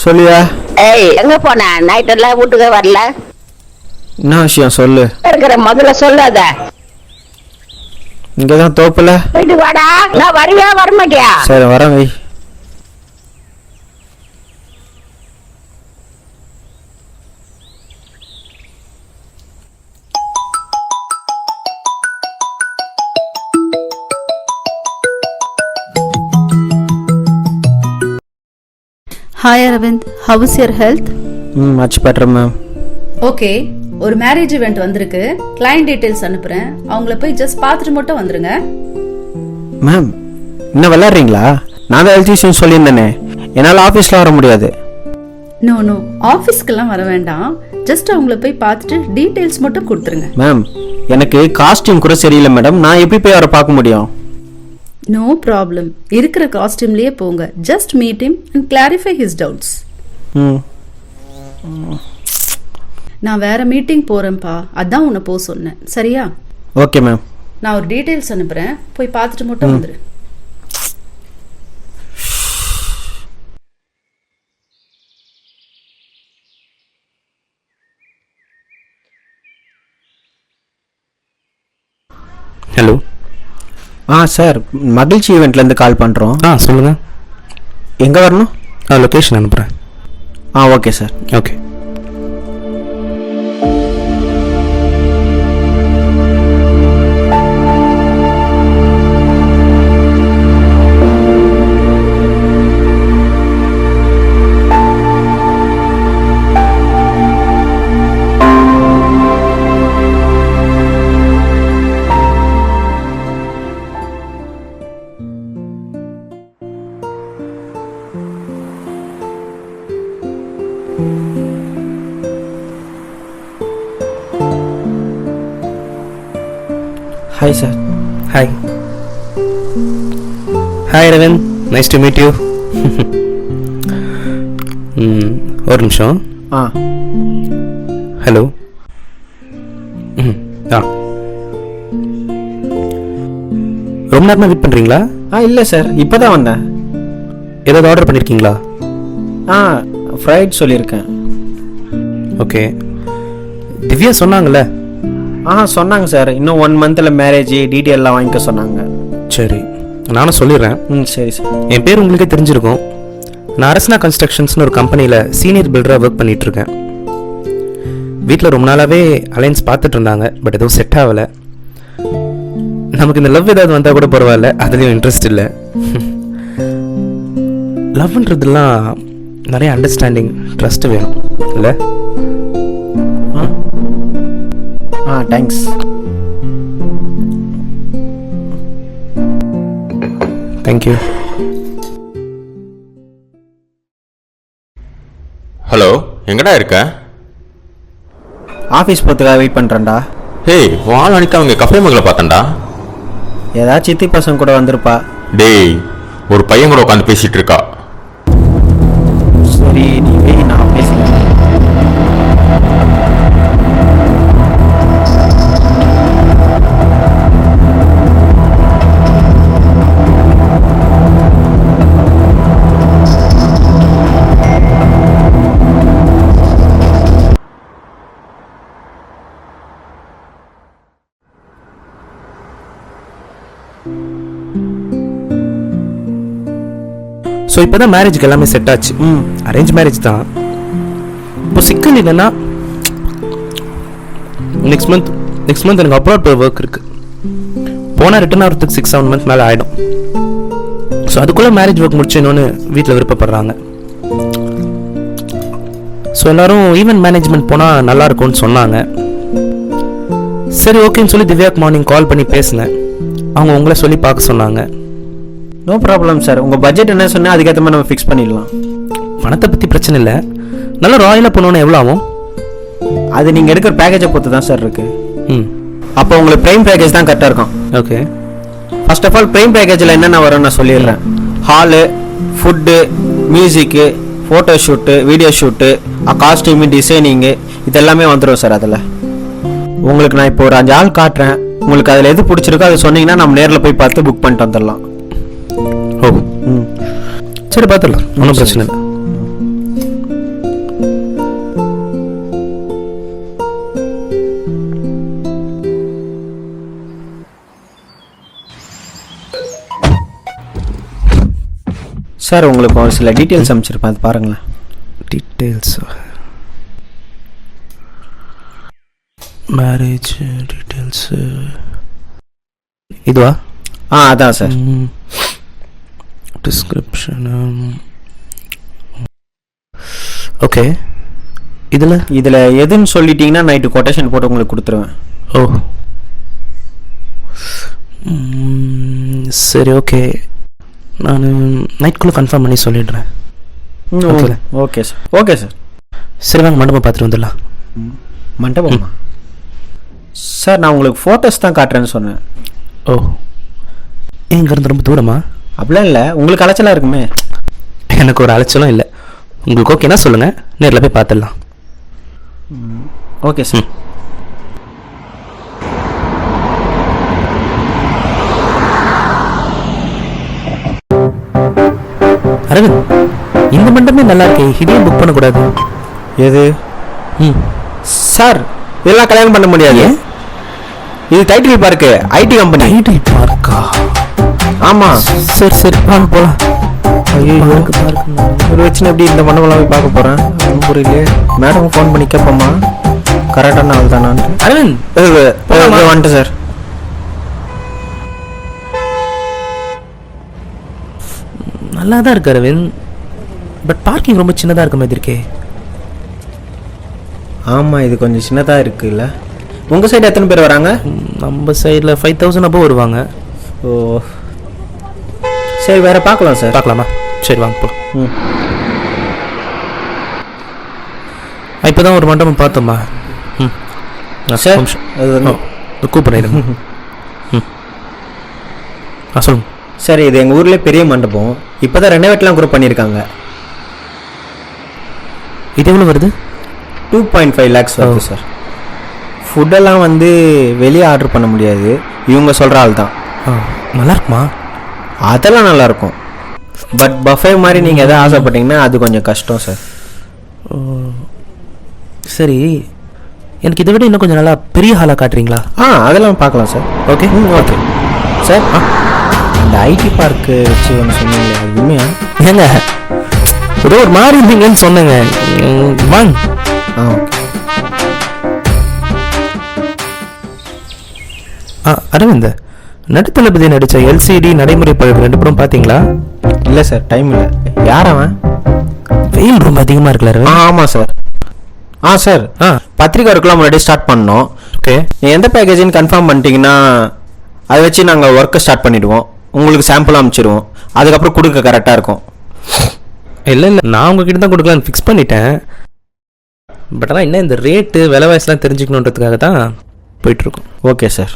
சொல்லியா? ஏய், எங்க போன? நைட் எல்லாம் வீட்டுக்கு வரல. என்ன விஷயம் சொல்லு. இருக்கிற முதல்ல சொல்லாத. இங்கதான் தோப்புல. போயிட்டு வாடா. நான் வருவியா வரமாட்டியா? சரி வரேன் வை. Hi Aravind, how is your health? Much better ma'am. Okay, ஒரு மேரேஜ் இவெண்ட் வந்திருக்கு. கிளையண்ட் டீடைல்ஸ் அனுப்புறேன். அவங்கள போய் ஜஸ்ட் பார்த்துட்டு மட்டும் வந்துருங்க. மேம் என்ன விளையாடுறீங்களா? நான் தான் எலக்ட்ரிஷியன் சொல்லியிருந்தேனே, என்னால் ஆஃபீஸில் வர முடியாது. நோ நோ, ஆஃபீஸ்க்கெல்லாம் வர வேண்டாம். ஜஸ்ட் அவங்கள போய் பார்த்துட்டு டீடைல்ஸ் மட்டும் கொடுத்துருங்க. மேம் எனக்கு காஸ்டியூம் கூட சரியில்லை மேடம், நான் எப்படி போய் அவரை பார்க்க முடியும்? நோ ப்ராப்ளம், இருக்கிற காஸ்டியூம்லயே போங்க. Just meet him and clarify his doubts. ம் நான் வேற மீட்டிங் போறேன்ப்பா, அதான் உன்னை போக சொன்னேன். சரியா? Okay ma'am. நான் ஒரு டீடைல்ஸ் அனுப்புறேன், போய் பார்த்துட்டு மட்டும் வந்துரு. ஹலோ. சார் மகிழ்ச்சி ஈவெண்ட்லேருந்து கால் பண்ணுறோம். சொல்லுங்கள். எங்கே வரணும்? லொக்கேஷன் அனுப்புகிறேன். Okay sir. Okay. Hi sir. Hi. Hi Aravind, nice to meet you. ஒரு நிமிஷம். ஹலோ. ரொம்ப நேரமாக வெயிட் பண்ணுறீங்களா? இல்லை சார், இப்போ தான் வந்தேன். ஏதாவது ஆர்டர் பண்ணியிருக்கீங்களா? ஃப்ரைட் சொல்லியிருக்கேன். ஓகே. திவ்யா சொன்னாங்கல்ல? சொன்னாங்க சார், இன்னும் 1 மந்த்தில் மேரேஜ், டீட்டெயிலெலாம் வாங்கிக்க சொன்னாங்க. சரி, நானும் சொல்லிடுறேன். சரி சார். என் பேர் உங்களுக்கே தெரிஞ்சிருக்கும். நான் அரசனா கன்ஸ்ட்ரக்ஷன்ஸ்னு ஒரு கம்பெனியில் சீனியர் பில்டராக ஒர்க் பண்ணிகிட்ருக்கேன். வீட்டில் ரொம்ப நாளாகவே அலைன்ஸ் பார்த்துட்டு இருந்தாங்க, பட் எதுவும் செட் ஆகலை. நமக்கு இந்த லவ் ஏதாவது வந்தால் கூட பரவாயில்ல, அதுலேயும் இன்ட்ரெஸ்ட் இல்லை. லவ்ன்றதுலாம் நிறைய அண்டர்ஸ்டாண்டிங், ட்ரஸ்ட் வேணும் இல்லை? தேங்க்ஸ். தேங்க்யூ. ஹலோ, எங்கடா இருக்க? ஆஃபீஸ் போகிறதுக்காக வெயிட் பண்ணுறேன்டா. ஹேய், வால் அன்னைக்கு அவங்க கஃபே மகளை பார்த்தேன்டா. ஏதாச்சும் சித்தி பசங்க கூட வந்திருப்பா. டேய், ஒரு பையன் கூட உட்காந்து பேசிட்டு இருக்கா. சரி, நீ வெய், நான் பேசிக்கிறேன். ஸோ இப்போ தான் மேரேஜுக்கு எல்லாமே செட் ஆச்சு. அரேஞ்ச் மேரேஜ் தான். இப்போ சிக்கல் என்னென்னா, நெக்ஸ்ட் மந்த் எனக்கு அப்ராட் போய் ஒர்க் இருக்குது. போனால் ரிட்டர்ன் ஆகிறதுக்கு 6-7 மந்த் மேலே ஆகிடும். ஸோ அதுக்குள்ளே மேரேஜ் ஒர்க் முடிச்சேன்னு வீட்டில் விருப்பப்படுறாங்க. ஸோ எல்லோரும் ஈவென்ட் மேனேஜ்மெண்ட் போனால் நல்லா இருக்கும்னு சொன்னாங்க. சரி ஓகேன்னு சொல்லி திவ்யாக்கு மார்னிங் கால் பண்ணி பேசினேன். அவங்க உங்களை சொல்லி பார்க்க சொன்னாங்க. நோ ப்ராப்ளம் சார், உங்கள் பட்ஜெட் என்ன சொன்னால் அதுக்கேற்ற மாதிரி நம்ம ஃபிக்ஸ் பண்ணிடலாம். பணத்தை பற்றி பிரச்சனை இல்லை, நல்லா ராயலாக பண்ணோன்னா எவ்வளோ ஆகும்? அது நீங்கள் எடுக்கிற பேக்கேஜை பொறுத்து தான் சார் இருக்குது. அப்போ உங்களுக்கு ப்ரைம் பேக்கேஜ் தான் கரெக்டாக இருக்கும். Okay. First of all prime பேக்கேஜில் என்னென்ன வரும்னு நான் சொல்லிடுறேன். Hall, food, music, photo shoot, video shoot, costume, designing, இது எல்லாமே வந்துடும் சார். அதில் உங்களுக்கு நான் இப்போ ஒரு 5 ஆள் காட்டுறேன். உங்களுக்கு அதில் எது பிடிச்சிருக்கோ அதை சொன்னீங்கன்னா நம்ம நேரில் போய் பார்த்து புக் பண்ணிட்டு வந்துடலாம். ஓ சரி, பார்த்துடலாம், ஒன்றும் பிரச்சனை இல்லை. சார் உங்களுக்கு ஒரு சில டீட்டெயில்ஸ் அனுப்பிச்சிருப்பேன், அது பாருங்களேன். டீட்டெயில்ஸ், மேரேஜ் டீட்டெயில்ஸு, இதுவா? அதான் சார். டிஸ்கிரிப்ஷன். ஓகே. இதில் எதுன்னு சொல்லிட்டீங்கன்னா நைட்டு கொட்டேஷன் போட்டு உங்களுக்கு கொடுத்துருவேன். ஓ சரி, ஓகே. நான் நைட்குள்ளே கன்ஃபார்ம் பண்ணி சொல்லிடுறேன். Okay sir. Okay sir. சரி, வாங்க மண்டபம் பார்த்துட்டு வந்துடலாம். மண்டபமா? சார் நான் உங்களுக்கு ஃபோட்டோஸ் தான் காட்டுறேன்னு சொன்னேன். ஓ, இங்கேருந்து ரொம்ப தூரமா? அப்படிலாம் இல்லை, உங்களுக்கு அலைச்சலாக இருக்குமே. எனக்கு ஒரு அலைச்சலும் இல்லை. உங்களுக்கு ஓகேனா சொல்லுங்கள், நேரில் போய் பார்த்துடலாம். Okay sir. அரவிந்த், இந்த மண்டபமே நல்லா இருக்கே, இதையும் புக் பண்ணக்கூடாது? எது? சார் இதெல்லாம் கல்யாணம் பண்ண முடியாது. இது title park, IT company. Title பார்க்கா? ஆமாம். சரி சரி, வாங்க போகலாம். ஐயோ, ஒரு வச்சுன்னு எப்படி இந்த மண்டபம்லாம் போய் பார்க்க போகிறேன்? புரியலையே. மேடம் ஃபோன் பண்ணி கேட்போம்மா, கரெக்டான ஆள் தான் நான். அரவிந்த் வந்துட்டு சார். நல்லா தான் இருக்கு அரவிந்த், பட் பார்க்கிங் ரொம்ப சின்னதாக இருக்க மாதிரி இருக்கே. ஆமாம், இது கொஞ்சம் சின்னதாக இருக்குல்ல. உங்கள் சைடு எத்தனை பேர் வராங்க? நம்ம சைடில் 5000 அப்போ வருவாங்க. ஓ சரி, வேறு பார்க்கலாம் சார். பார்க்கலாமா? சரி வாங்க போகலாம். இப்போ தான் ஒரு மண்டபம் பார்த்தோம்மா. சார் அது கூப்பிடுறேன். சொல்லுங்க. சார் இது எங்கள் ஊர்லேயே பெரிய மண்டபம், இப்போ தான் ரெனோவேட்லாம் குரூப் பண்ணியிருக்காங்க. இது எவ்வளோ வருது? 2.5 lakhs வருது சார். ஃபுட்டெல்லாம் வந்து வெளியே ஆர்டர் பண்ண முடியாது, இவங்க சொல்கிற ஆள் தான். நல்லா இருக்குமா? அதெல்லாம் நல்லாயிருக்கும், பட் பஃபே மாதிரி நீங்கள் எதாவது ஆசைப்பட்டீங்கன்னா அது கொஞ்சம் கஷ்டம் சார். சரி, எனக்கு இதை விட இன்னும் கொஞ்சம் நல்லா பெரிய ஹாலாக காட்டுறீங்களா? அதெல்லாம் பார்க்கலாம் சார். Okay okay sir. அந்த ஐடி பார்க்கு வச்சு ஒன்று சொன்னீங்களே, அது உண்மையா? ஏங்க ஏதோ ஒரு மாதிரி இருந்தீங்கன்னு சொன்னேங்க. வாங்க. அரவிந்த், நடுத்தளபதி நடித்த LCD நடைமுறை பழகு 2 படம் பார்த்தீங்களா? இல்லை சார், டைம் இல்லை. யார் அவன்? வெயில் ரொம்ப அதிகமாக இருக்குல்ல அரவிந்த்? ஆமாம் சார். சார் பத்திரிக்கை ஒர்க்கெலாம் முன்னாடி ஸ்டார்ட் பண்ணோம். ஓகே, எந்த பேக்கேஜின்னு கன்ஃபார்ம் பண்ணிட்டீங்கன்னா அதை வச்சு நாங்கள் ஒர்க்கை ஸ்டார்ட் பண்ணிவிடுவோம். உங்களுக்கு சாம்பிள் அனுப்பிச்சிடுவோம், அதுக்கப்புறம் கொடுக்க கரெக்டாக இருக்கும். இல்லை நான் உங்ககிட்ட தான் கொடுக்கலான்னு ஃபிக்ஸ் பண்ணிட்டேன். பட் ஆனால் என்ன இந்த ரேட்டு விலைவாசிலாம் தெரிஞ்சுக்கணுன்றதுக்காக தான் போயிட்டுருக்கோம். ஓகே சார்,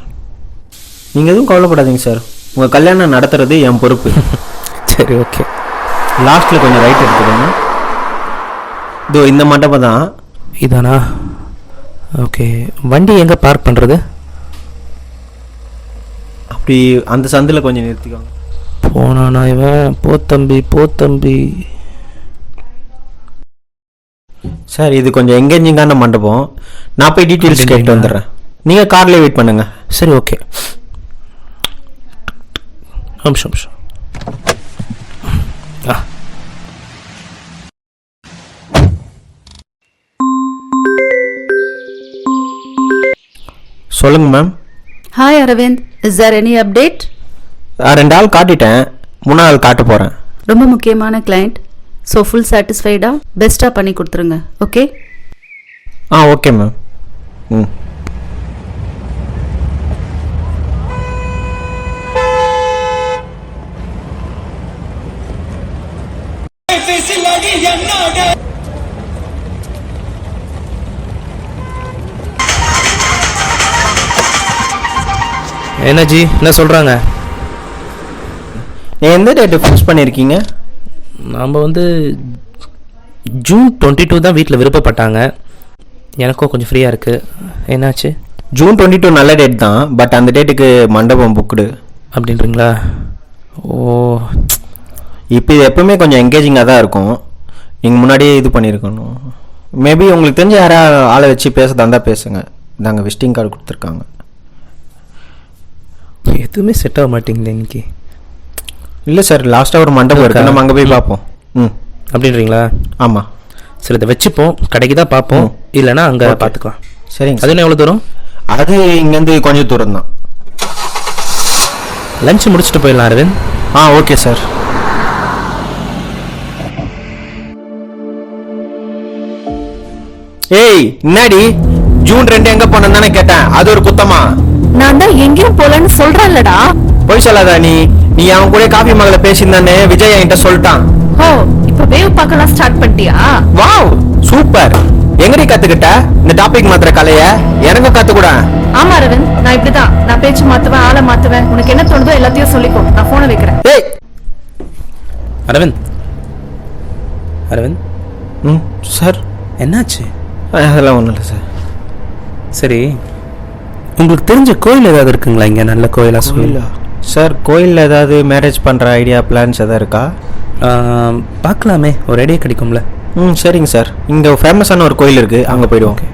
நீங்கள் எதுவும் கவலைப்படாதீங்க சார். உங்கள் கல்யாணம் நடத்துறது என் பொறுப்பு. சரி ஓகே. லாஸ்ட்டில் கொஞ்சம் ரைட் எடுத்துக்கோங்க. இதோ இந்த மண்டபம் தான். இதானா? ஓகே, வண்டி எங்கே பார்க் பண்ணுறது? அப்படி அந்த சந்தில் கொஞ்சம் நிறுத்திக்கோங்க. போனானா இவன்? போத்தம்பி. சார் இது கொஞ்சம் எங்கேஜிங்கான மண்டபம், நான் போய் டீட்டெயில்ஸ் கேட்டு வந்துடுறேன். நீங்கள் கார்லேயே வெயிட் பண்ணுங்க. சரி ஓகே. நிமிஷம். சொல்லுங்கள் ma'am. Hi Aravind, is there any update? 2 ஆள் காட்டிட்டேன், 3 ஆள் காட்ட போகிறேன். ரொம்ப முக்கியமான கிளைண்ட், ஸோ ஃபுல் சாட்டிஸ்ஃபைடா பெஸ்ட்டாக பண்ணி கொடுத்துருங்க. ஓகே? Okay ma'am. எனர்ஜி என்ன சொல்கிறாங்க? எந்த டேட்டு ஃபிக்ஸ் பண்ணியிருக்கீங்க? நாம் வந்து June 22 தான் வீட்டில் விருப்பப்பட்டாங்க. எனக்கும் கொஞ்சம் ஃப்ரீயாக இருக்குது. என்னாச்சு? June 22 நல்ல டேட் தான், பட் அந்த டேட்டுக்கு மண்டபம் புக்குடு. அப்படின்றீங்களா? ஓ, இப்போ இது எப்பவுமே கொஞ்சம் எங்கேஜிங்காக தான் இருக்கும். நீங்கள் முன்னாடியே இது பண்ணியிருக்கணும். மேபி உங்களுக்கு தெரிஞ்ச யாராவது ஆளை வச்சு பேசுறதா இருந்தால் பேசுங்க. நாங்கள் விசிட்டிங் கார்டு கொடுத்துருக்காங்க. எதுவுமே செட் ஆக மாட்டேங்குது இன்னைக்கு. இல்லை சார், லாஸ்ட்டாக ஒரு மண்டபம் இருக்கு, நம்ம அங்கே போய் பார்ப்போம். ம், அப்படின்றீங்களா? ஆமாம். சரி, இதை வச்சுப்போம், கடைக்கு தான் பார்ப்போம், இல்லைன்னா அங்கே Okay. பார்த்துக்கலாம். சரிங்க அது சார். என்ன எவ்வளோ தூரம்? அது இங்கேருந்து கொஞ்சம் தூரம் தான். லஞ்ச் முடிச்சுட்டு போயிடலாம் அரவிந்த். Okay sir. ஏய், என்னடி ஜூன் 2 எங்க போனேன்னு தானே கேட்டேன், அது ஒரு குத்தமா? நான் தான் எங்கேயும் போலன்னு சொல்றேன்லடா. போய் சொல்லாதா நீ அவன் கூட காஃபி மகளை பேசியிருந்தானே விஜய் என்கிட்ட சொல்லிட்டான். ஓ, இப்ப வேவ் பார்க்கலாம் ஸ்டார்ட் பண்ணிட்டியா? Wow, super. எங்கடி கத்துக்கிட்ட இந்த டாபிக் மாத்திர கலைய? எனக்கு கத்துக்கூட. ஆமா அரவிந்த், நான் இப்படிதான். நான் பேச்சு மாத்துவேன், ஆளை மாத்துவேன். உனக்கு என்ன தோணுதோ எல்லாத்தையும் சொல்லிக்கோ. நான் போனை வைக்கிறேன். ஏய் அரவிந்த், அரவிந்த், ம் சார். என்னாச்சு? அதெல்லாம் ஒன்றும் இல்லை சார். சரி, உங்களுக்கு தெரிஞ்ச கோயில் ஏதாவது இருக்குங்களா இங்கே? நல்ல கோயிலாக சொல்லல சார். கோயிலில் ஏதாவது மேரேஜ் பண்ணுற ஐடியா பிளான்ஸ் எதாவது இருக்கா? பார்க்கலாமே, ஒரு ஐடியா கிடைக்கும்ல. ம், சரிங்க சார். இங்கே ஃபேமஸான ஒரு கோயில் இருக்குது, அங்கே போயிடுவோம். ஓகே.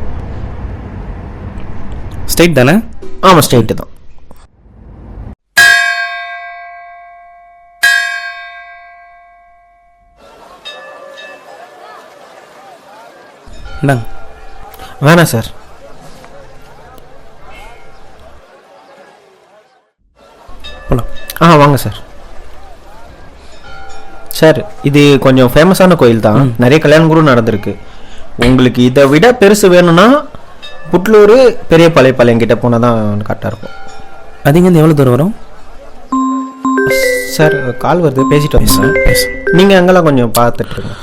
ஸ்ட்ரெயிட் தானே? ஆமாம், ஸ்ட்ரெயிட்டு தான். இந்தாங்க. வேணாம் சார். போகலாம். வாங்க சார். சார், இது கொஞ்சம் ஃபேமஸான கோயில் தான், நிறைய கல்யாணம் கூட நடந்திருக்கு. உங்களுக்கு இதை விட பெருசு வேணும்னா புட்லூர் பெரிய பாளையம் கிட்ட போனால் தான் கரெக்டாக இருக்கும். அது இங்கேருந்து எவ்வளோ தூரம் வரும்? சார், கால் வருது, பேசிட்டு வாங்க சார். நீங்கள் அங்கெல்லாம் கொஞ்சம் பார்த்துட்டு இருங்க.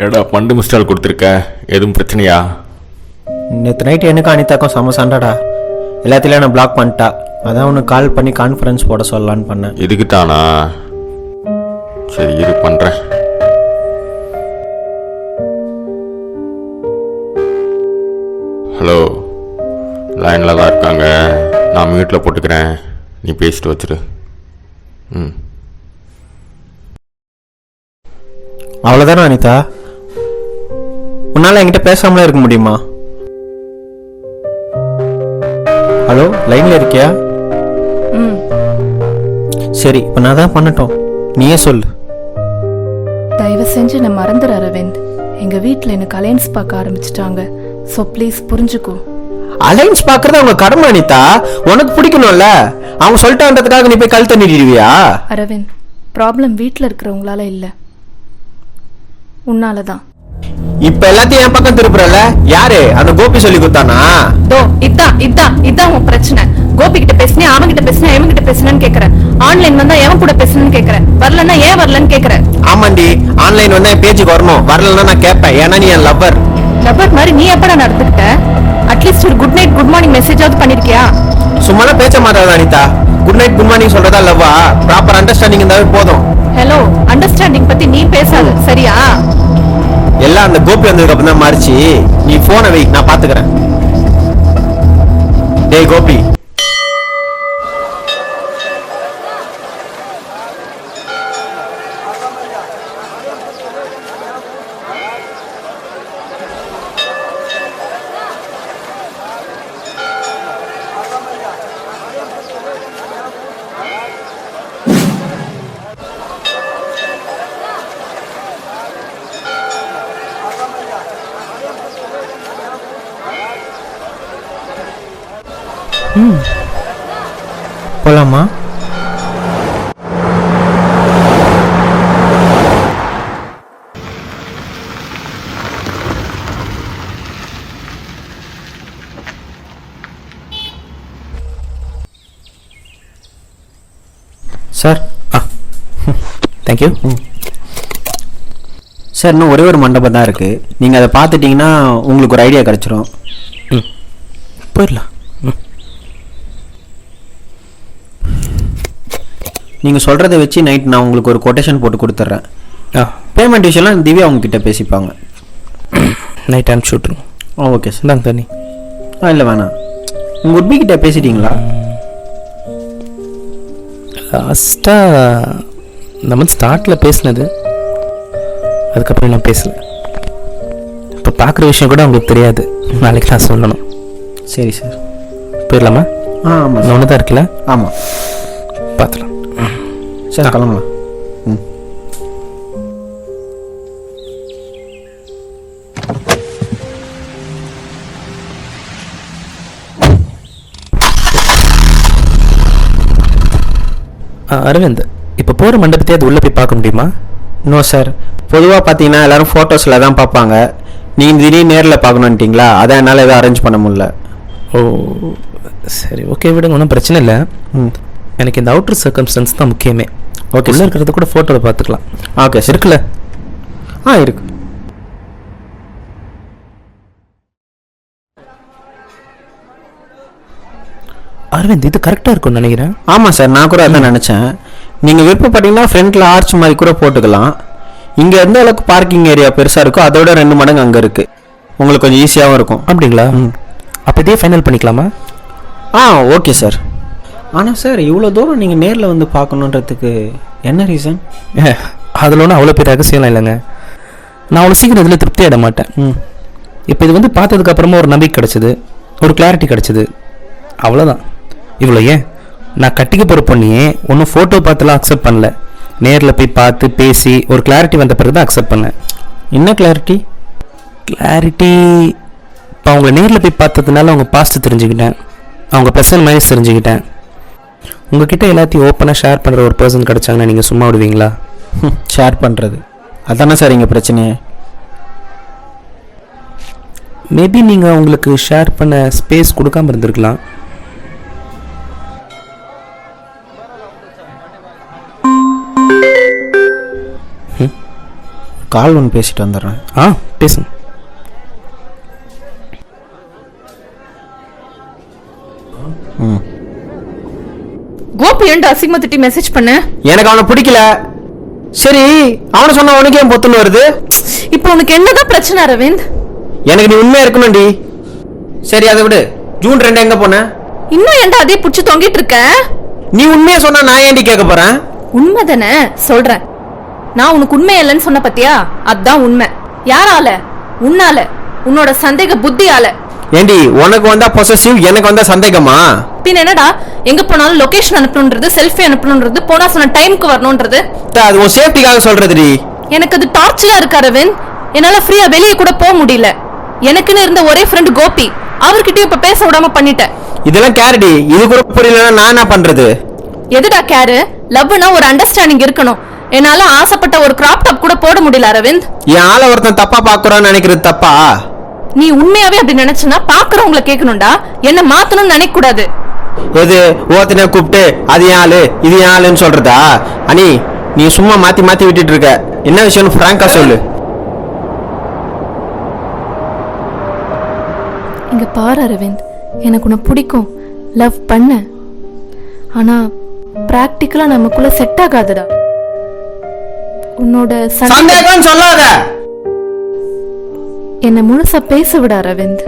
ஏடா பண்டு மிஸ்டால் கொடுத்துருக்க, எதுவும் பிரச்சனையா? நேற்று நைட்டு எனக்கு அனிதாக்கும் செம சண்டைடா. எல்லாத்திலையும் நான் பிளாக் பண்ணிட்டா. அதான் உனக்கு கால் பண்ணி கான்ஃபரன்ஸ் போட சொல்லலான்னு பண்ணேன். இதுக்கு தானா? சரி, இது பண்ணுறேன். ஹலோ, லைனில் தான் இருக்காங்க, நான் மியூட்டில் போட்டுக்கிறேன், நீ பேசிட்டு வச்சிரு. ம், அவ்வளோதானே அனிதா? உன்னால் என்கிட்ட பேசாமலே இருக்க முடியுமா? ஹலோ, லைனில் இருக்கியா? ம், சரி, இப்போ நான் தான் பண்ணட்டும், நீயே சொல்லு. தயவு செஞ்சு நான் மறந்துடு அரவிந்த். எங்க வீட்ல எனக்கு அலைன்ஸ் பார்க்க ஆரம்பிச்சிட்டாங்க. சோ ப்ளீஸ் புரிஞ்சுக்கோ. அலைன்ஸ் பார்க்கறது அவங்க கடமை அனிதா, உனக்கு பிடிக்கணும்ல. அவங்க சொல்லிட்டான்றதுக்காக நீ போய் கழுத்தை நீடிடுவியா? அரவிந்த், ப்ராப்ளம் வீட்ல இருக்கிறவங்களால இல்ல, உன்னாலதான். இப்ப எல்லாத்தையும் என் பக்கம் திருப்புறல. யாரு? அந்த கோபி சொல்லி கொடுத்தானா? தோ இதான் உன் பிரச்சனை. கோபி கிட்ட பேசினே, அவன் கிட்ட பேசினே, எவன் கிட்ட பேசினேன்னு கேக்குறேன். ஆன்லைன் வந்தா எவன் கூட பேசணும்னு கேக்குறேன். வரலன்னா ஏன் வரலன்னு கேக்குறேன். ஆமாண்டி, ஆன்லைன் வந்தா என் பேஜுக்கு வரணும், வரலன்னா நான் கேட்பேன். ஏன்னா நீ என் லவ்வர். லவர் மாதிரி நீ எப்படா நடந்துக்கிட்ட? அட்லீஸ்ட் ஒரு குட் நைட் குட் மார்னிங் மெசேஜாவது பண்ணிருக்கியா? சும்மாலாம் பேச மாட்டாதா Anitha? Good night good morning சொல்றதா லவ்வா? ப்ராப்பர் அண்டர்ஸ்டாண்டிங் இருந்தாவே போதும். ஹலோ, அண்டர்ஸ்டாண்டிங் பத்தி நீ பேசாத, சரியா? எல்லாம் அந்த கோபி வந்ததுக்கு அப்புறம் தான் மாறிச்சு. நீ போனை வை, நான் பாத்துக்கிறேன். டேய் கோபி, போலாமா? Sir, thank you. சார், இன்னும் ஒரே ஒரு மண்டபம் தான் இருக்கு. நீங்க அதை பார்த்துட்டீங்கன்னா உங்களுக்கு ஒரு ஐடியா கிடைச்சிரும். போயிடலாம். நீங்கள் சொல்கிறத வச்சு நைட் நான் உங்களுக்கு ஒரு கொட்டேஷன் போட்டு கொடுத்துட்றேன். பேமெண்ட் விஷயம்லாம் திவ்யா உங்ககிட்ட பேசிப்பாங்க. நைட் அனுப்பிச்சி விட்ருங்க. Okay sir. இந்தாங்க தண்ணி. இல்லை வேணாம். உங்கள் உட்பி கிட்ட பேசிட்டீங்களா? லாஸ்ட்டாக இந்த மந்த் ஸ்டார்ட்டில் பேசினது, அதுக்கப்புறம் நான் பேசலை. இப்போ பார்க்குற விஷயம் கூட உங்களுக்கு தெரியாது, நாளைக்கு நான் சொல்லணும். சரி சார். போயிடலாமா? ஆமாம் நான் ஒன்று தான் இருக்கல. ஆமாம் பார்த்துலாம். சார் கிளம்பலாம். ம். அரவிந்த், இப்போ போகிற மண்டபத்தையே அது உள்ளே போய் பார்க்க முடியுமா? No sir. பொதுவாக பார்த்தீங்கன்னா எல்லோரும் ஃபோட்டோஸில் தான் பார்ப்பாங்க. நீங்கள் திடீர்னு நேரில் பார்க்கணுன்ட்டிங்களா, அதான் என்னால் எதுவும் அரேஞ்ச் பண்ண முடியல. ஓ சரி, ஓகே விடுங்க, ஒன்றும் பிரச்சனை இல்லை. ம். எனக்கு இந்த அவுட்டர் சர்க்கம்ஸ்டன்ஸ் தான் முக்கியமே. ஓகே, உள்ளே இருக்கிறத கூட ஃபோட்டோவில் பார்த்துக்கலாம். Okay sir. இருக்குல்ல? இருக்கு. அரவிந்த், இது கரெக்டாக இருக்கும்னு நினைக்கிறேன். ஆமாம் சார், நான் கூட அதான் நினச்சேன். நீங்கள் விருப்பப்பட்டீங்கன்னா ஃப்ரண்ட்டில் ஆர்ச் மாதிரி கூட போட்டுக்கலாம். இங்கே எந்த அளவுக்கு பார்க்கிங் ஏரியா பெருசாக இருக்கோ அதோட 2 மடங்கு அங்கே இருக்குது. உங்களுக்கு கொஞ்சம் ஈஸியாகவும் இருக்கும். அப்படிங்களா? அப்போ இதே ஃபைனல் பண்ணிக்கலாமா? Okay sir. ஆனால் சார், இவ்வளோ தூரம் நீங்கள் நேரில் வந்து பார்க்கணுன்றதுக்கு என்ன ரீசன்? அதில் ஒன்றும் அவ்வளோ பெரிய ரகசியம்லாம் இல்லைங்க. நான் அவ்வளோ சீக்கிரம் இதில் திருப்தி ஆகிட மாட்டேன். இப்போ இது வந்து பார்த்ததுக்கப்புறமா ஒரு நம்பிக்கை கிடச்சிது, ஒரு கிளாரிட்டி கிடச்சிது, அவ்வளோதான். இவ்வளோ ஏன் நான் கட்டிக்க போகிற பொண்ணியே ஒன்றும் ஃபோட்டோ பார்த்துலாம் அக்செப்ட் பண்ணல. நேரில் போய் பார்த்து பேசி ஒரு கிளாரிட்டி வந்த பிறகு தான் அக்செப்ட் பண்ணேன். என்ன கிளாரிட்டி? இப்போ அவங்கள நேரில் போய் பார்த்ததுனால அவங்க பாஸ்ட் தெரிஞ்சுக்கிட்டேன், அவங்க ப்ரெசன்ட் மைனஸ் தெரிஞ்சுக்கிட்டேன். உங்ககிட்ட எல்லாத்தையும் ஓப்பனாக ஷேர் பண்ணுற ஒரு பர்சன் கிடச்சாங்கன்னா நீங்கள் சும்மா விடுவீங்களா? ஷேர் பண்ணுறது அதானே சார் இங்கே பிரச்சனையே. மேபி நீங்கள் அவங்களுக்கு ஷேர் பண்ண ஸ்பேஸ் கொடுக்காம இருந்திருக்கலாம். கால் ஒன்று பேசிட்டு வந்துடுறேன். பேசுங்க. கோபி ஏன்டா அசிங்கமா திட்டி மெசேஜ் பண்ண? எனக்கு அவனை பிடிக்கல. சரி, அவனை சொன்ன உனக்கு ஏன் பொத்துன்னு வருது? இப்போ உனக்கு என்னதான் பிரச்சனை அரவிந்த்? எனக்கு நீ உண்மையா இருக்கணும்டி. சரி, அதை விடு. ஜூன் 2 எங்க போன? இன்னும் ஏன்டா அதே புடிச்சு தொங்கிட்டு இருக்க? நீ உண்மையா சொன்னா நான் ஏன்டி கேட்க போறேன்? உண்மை தானே சொல்றேன். நான் உனக்கு உண்மை இல்லைன்னு சொன்ன பத்தியா? அதான் உண்மை. யாரால? உன்னால, உன்னோட சந்தேக புத்தியால. ஏண்டி, உனக்கு வந்தா பொசசிவ், எனக்கு வந்தா சந்தேகமா? பின் என்னடா, எங்க போனாலும் லொகேஷன் அனுப்பணும்ன்றது, செல்ஃபி அனுப்பணும்ன்றது, போனா சொன்ன டைமுக்கு வரணும்ன்றது. அது உன் சேஃப்டிக்காக சொல்றதுடி. எனக்கு அது டார்ச்சரா இருக்கு அரவிந்த். என்னால ஃப்ரீயா வெளியே கூட போக முடியல. எனக்குன்னு இருந்த ஒரே ஃப்ரெண்ட் கோபி, அவர்கிட்டயும் இப்ப பேச விடாம பண்ணிட்டேன். இதெல்லாம் கேரடி. இது கூட புரியலன்னா நான் என்ன பண்றது? எதுடா கேரு? லவ்னா ஒரு அண்டர்ஸ்டாண்டிங் இருக்கணும். என்னால ஆசைப்பட்ட ஒரு கிராப் டாப் கூட போட முடியல அரவிந்த். என் ஆள ஒருத்தன் தப்பா பாக்குறான்னு நினைக்கிறது தப்பா? நீ உண்மையாவே அப்படி நினைச்சனா பாக்குறவங்களை கேட்கணும்டா, என்ன மாத்தணும்னு நினைக்க கூடாது. எது ஓத்தனை கூப்பிட்டு அது ஏன் ஆளு இது ஏன் ஆளுன்னு சொல்றதா? அனி, நீ சும்மா மாத்தி மாத்தி விட்டுட்டு இருக்க. என்ன விஷயம்னு பிராங்கா சொல்லு. இங்க பாரு அரவிந்த், எனக்கு உன்னை பிடிக்கும், லவ் பண்ண. ஆனா பிராக்டிக்கலா நமக்குள்ள செட் ஆகாதுடா. உன்னோட சந்தேகம் சொல்லாத. என்ன முழுசா பேச விட அரவிந்த்.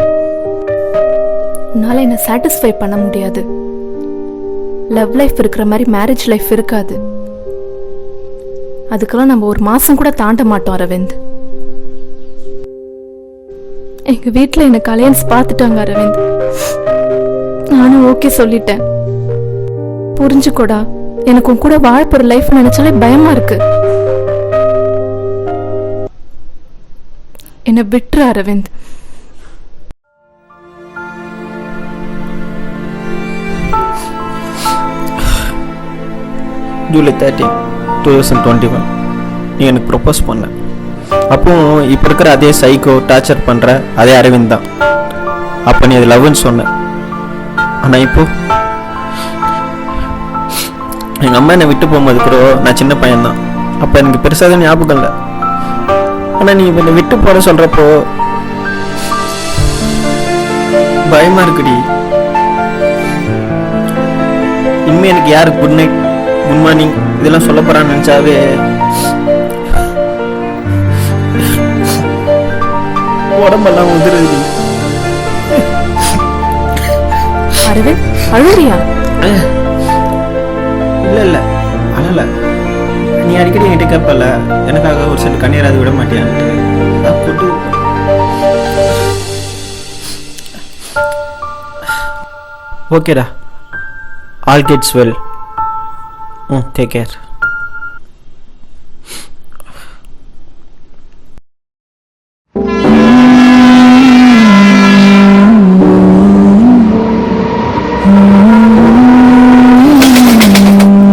உன்னால என்ன சாட்டிஸ்ஃபை பண்ண முடியாது. லவ் லைஃப் இருக்கிற மாதிரி மேரேஜ் லைஃப் இருக்காது. அதுக்கெல்லாம் நம்ம ஒரு மாசம் கூட தாண்ட மாட்டோம் அரவிந்த். எங்க வீட்டுல என்ன அலையன்ஸ் பார்த்துட்டாங்க அரவிந்த். நானும் ஓகே சொல்லிட்டேன். புரிஞ்சுக்கோடா, எனக்கு உன் கூட வாழ போற லைஃப் நினைச்சாலே பயமா இருக்கு. என்ன விட்டுரு அரவிந்த். ஜூலை 13, 2021 நீ எனக்கு ப்ரொப்போஸ் பண்ண. அப்போ இப்போ இருக்கிற அதே சைக்கோ டார்ச்சர் பண்ணுற அதே அரவிந்த் தான். அப்போ நீ அது லவ்னு சொன்ன. ஆனால் இப்போ எங்கள் அம்மா என்னை விட்டு போகும்போது கூட நான் சின்ன பையன்தான். அப்போ எனக்கு பெருசாக ஞாபகம் இல்லை. ஆனால் நீ என்னை விட்டு போகிற சொல்கிறப்போ பயமாக இருக்குடி. இனிமே எனக்கு யாரு குட் நைட் குட் மார்னிங் இதெல்லாம் சொல்ல போறான்னு நினைச்சாவே உடம்பெல்லாம் உதிருது. அரவிந்த், அழுறியா? இல்லை அழல. நீ அடிக்கடி என்கிட்ட கேட்பல, எனக்காக ஒரு செட்டு கண்ணீராது விட மாட்டியான்ட்டு. அதான் போட்டு ஓகேடா, all gets well. Take care.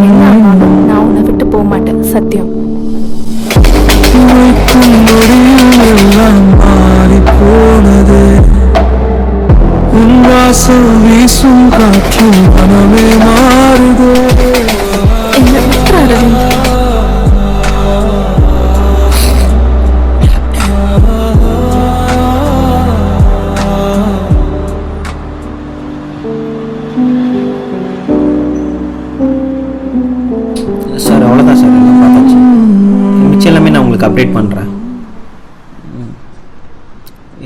என்ன ஆனாலும் நான் உன்னை விட்டு போக மாட்டேன், சத்தியம். வீசும் காற்றும் மனமே மாறுதே. என்ன விட்டுற அரவிந்த். சார் அவ்வளோதான் சார், எல்லாம் பார்த்தாச்சு. மிச்சம் எல்லாமே நான் உங்களுக்கு அப்டேட் பண்ணுறேன்.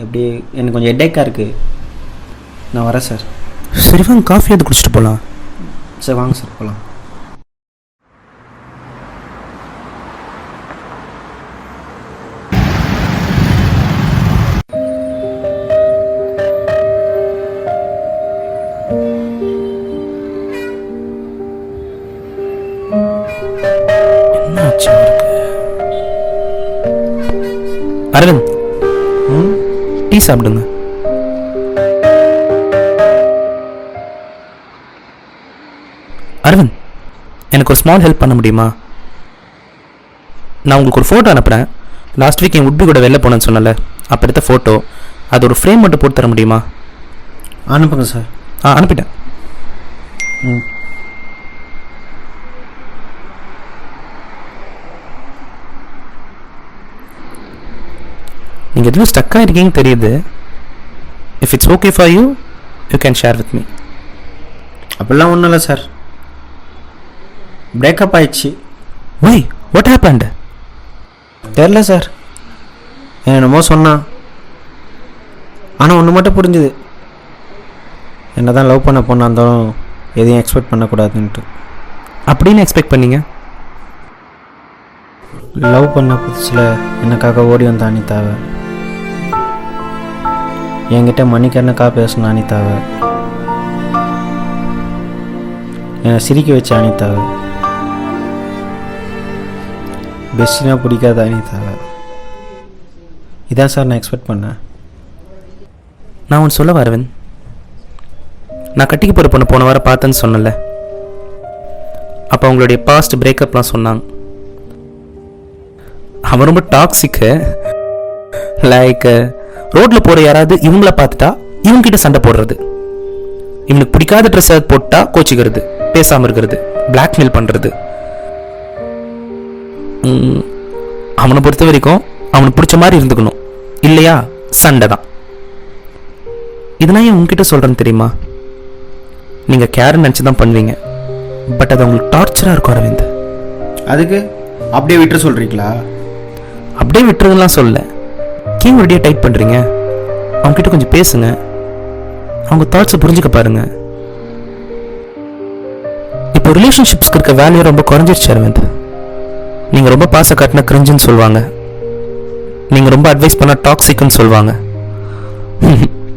எப்படி எனக்கு கொஞ்சம் ஹெட்டேக்காக இருக்குது, நான் வரேன் சார். சரி வாங்க, காஃபி எது குடிச்சிட்டு போகலாம். சரி வாங்க சார், போகலாம். என்னாச்சு அவருக்கு? அரவிந்த், டீ சாப்பிடுங்க. அரவிந்த், எனக்கு ஒரு ஸ்மால் ஹெல்ப் பண்ண முடியுமா? நான் உங்களுக்கு ஒரு ஃபோட்டோ அனுப்புகிறேன். லாஸ்ட் வீக் என் உட்பி கூட வெளில போனேன்னு சொன்னல, அப்போ எடுத்த ஃபோட்டோ. அது ஒரு ஃப்ரேம் மட்டும் போட்டு தர முடியுமா? அனுப்புங்க சார். அனுப்பிட்டேன். நீங்கள் எதுவும் ஸ்டக் ஆகிருக்கீங்கன்னு தெரியுது. If it's okay for you, you can share with me. அப்படிலாம் ஒன்றும் இல்லை சார், பிரேக்கப் ஆயிடுச்சு. வை, வாட் ஹேப்பன்ட்? தெரில சார், என்னமோ சொன்னான். ஆனால் ஒன்று மட்டும் புரிஞ்சுது, என்ன தான் லவ் பண்ண பொண்ணாக இருந்தாலும் எதையும் எக்ஸ்பெக்ட் பண்ணக்கூடாதுன்ட்டு. அப்படின்னு எக்ஸ்பெக்ட் பண்ணீங்க? லவ் பண்ண புதுசில் எனக்காக ஓடி வந்த அனிதாவை, என்கிட்ட மணிக்கணக்காக பேசின அனிதாவை, என்னை சிரிக்க வச்ச அனிதாவை, பெஸ்டினா பிடிக்காத அனிதாவை. இதான் சார் நான் எக்ஸ்பெக்ட் பண்ணேன். நான் ஒன்று சொல்ல வரவன், நான் கட்டிக்க போகிற பொண்ணு போன வாரம் பார்த்தேன்னு சொன்னல, அப்போ அவங்களுடைய பாஸ்ட் பிரேக்கப்லாம் சொன்னாங்க. அவன் ரொம்ப டாக்ஸிக்கு. லைக் ரோட்டில் போகிற யாராவது இவங்கள பார்த்துட்டா இவங்ககிட்ட சண்டை போடுறது, இவனுக்கு பிடிக்காத ட்ரெஸ் போட்டால் கோச்சிக்கிறது, பேசாமல் இருக்கிறது, பிளாக்மெயில் பண்ணுறது. அவனை பொறுத்த வரைக்கும் அவனுக்கு பிடிச்ச மாதிரி இருந்துக்கணும், இல்லையா சண்டை தான். இதெல்லாம் ஏன் உங்ககிட்ட சொல்கிறேன்னு தெரியுமா? நீங்கள் கேர்ன்னு நினச்சி தான் பண்ணுவீங்க, பட் அது உங்களுக்கு டார்ச்சராக இருக்கும் அரவிந்த். அதுக்கு அப்படியே விட்டுற சொல்கிறீங்களா? அப்படியே விட்டுறதுலாம் சொல்ல, ஏன் ஒரே டைட் பண்ணுறீங்க? அவங்ககிட்ட கொஞ்சம் பேசுங்க, அவங்க தாட்ஸை புரிஞ்சுக்க பாருங்க. இப்போ ரிலேஷன்ஷிப்ஸ்க்கு இருக்க வேல்யூ ரொம்ப குறைஞ்சிருச்சு அரவிந்த். நீங்கள் ரொம்ப பாச காட்டினா கிரிஞ்சுன்னு சொல்லுவாங்க, நீங்கள் ரொம்ப அட்வைஸ் பண்ணால் டாக்ஸிக்னு சொல்லுவாங்க.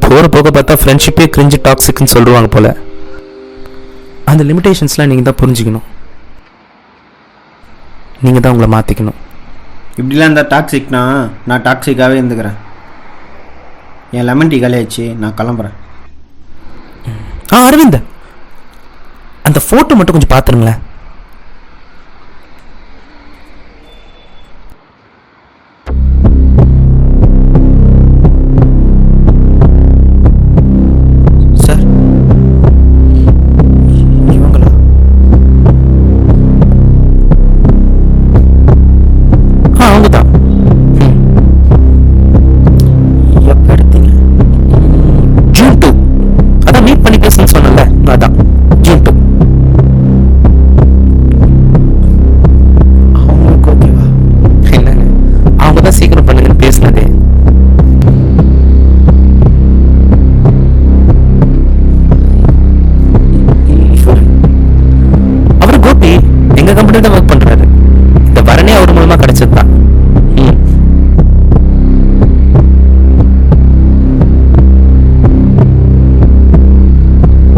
போகிற போக பார்த்தா ஃப்ரெண்ட்ஷிப்பே கிரிஞ்சு டாக்ஸிக்னு சொல்லுவாங்க போல். அந்த லிமிட்டேஷன்ஸ்லாம் நீங்கள் தான் புரிஞ்சுக்கணும், நீங்கள் தான் உங்களை மாற்றிக்கணும். இப்படிலாம் இருந்தால் டாக்ஸிக்னா நான் டாக்ஸிக்காகவே இருந்துக்கிறேன். என் லெமன் டீ காலியாச்சு, நான் கிளம்புறேன். அரவிந்த், அந்த ஃபோட்டோ மட்டும் கொஞ்சம் பார்த்துருங்களேன். சார் இவங்களா? அவங்க தான். எப்போ எடுத்தீங்க? June 2. அதான் மீட் பண்ணி பேசணும்னு சொன்னல, அதான் June 2. எங்க கம்பெனி தான் ஒர்க் பண்றாரு. இந்த வரனே அவர் மூலமா கிடைச்சதுதான்.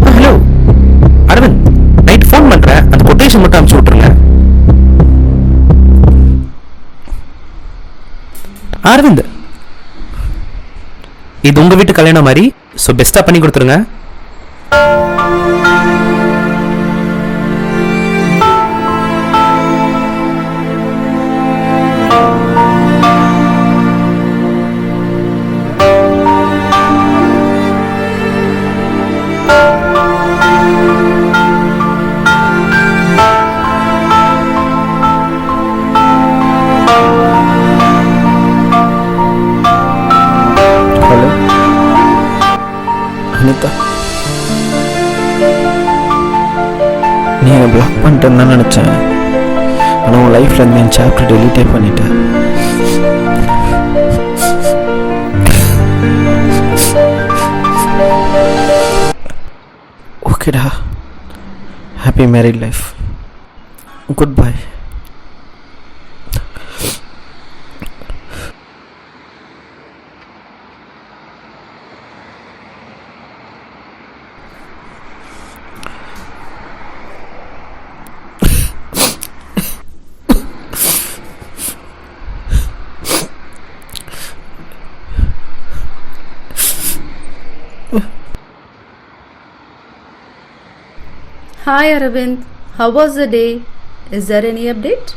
ஹலோ அரவிந்த், நைட் ஃபோன் பண்றேன், அந்த கொட்டேஷன் மட்டும் அனுப்பிச்சு விட்டுருங்க. அரவிந்த், இது உங்க வீட்டு கல்யாணம் மாதிரி, ஸோ பெஸ்டா பண்ணி கொடுத்துருங்க. ஹலோ அனிதா, நீ என்னை பிளாக் பண்ணிட்டேன்னு தான் நினச்சேன். ஆனால் உன் லைஃப்ல இருந்து என் சாப்டர் டெலீட்டே பண்ணிட்டேன். ஓகேடா, happy married life, good bye. Hi Aravind, how was the day? Is there any update?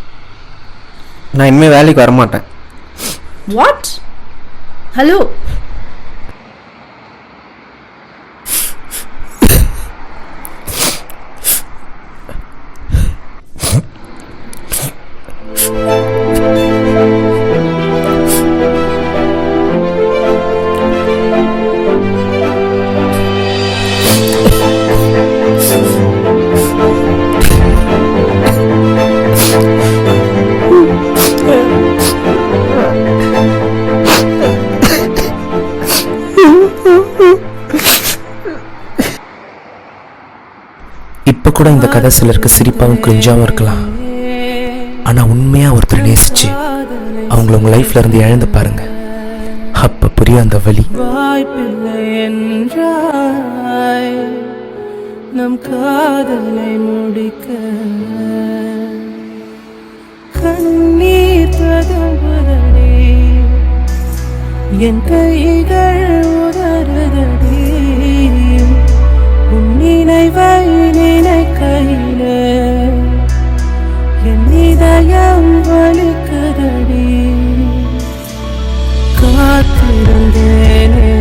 நான் இனிமேல் வேலைக்கு வரமாட்டேன். What? Hello? இப்ப கூட இந்த கதை சிலருக்கு சிரிப்பாகவும் கிரிஞ்சாவும் இருக்கலாம். ஆனா உண்மையா ஒருத்தர் நேசிச்சு அவங்கள உங்க லைஃப்ல இருந்து இழந்து பாருங்க, அப்ப புரியும் அந்த வலி. வாய்ப்பில்லை என்றாய் நம் காதலை முடிக்க, கண்ணீர் ததும்புதடி, என் கைகள் உதறுதடி, உன் நினைவை நினைக்கையிலே என் இதயம் வலிக்குதடி. காத்திருந்தேனே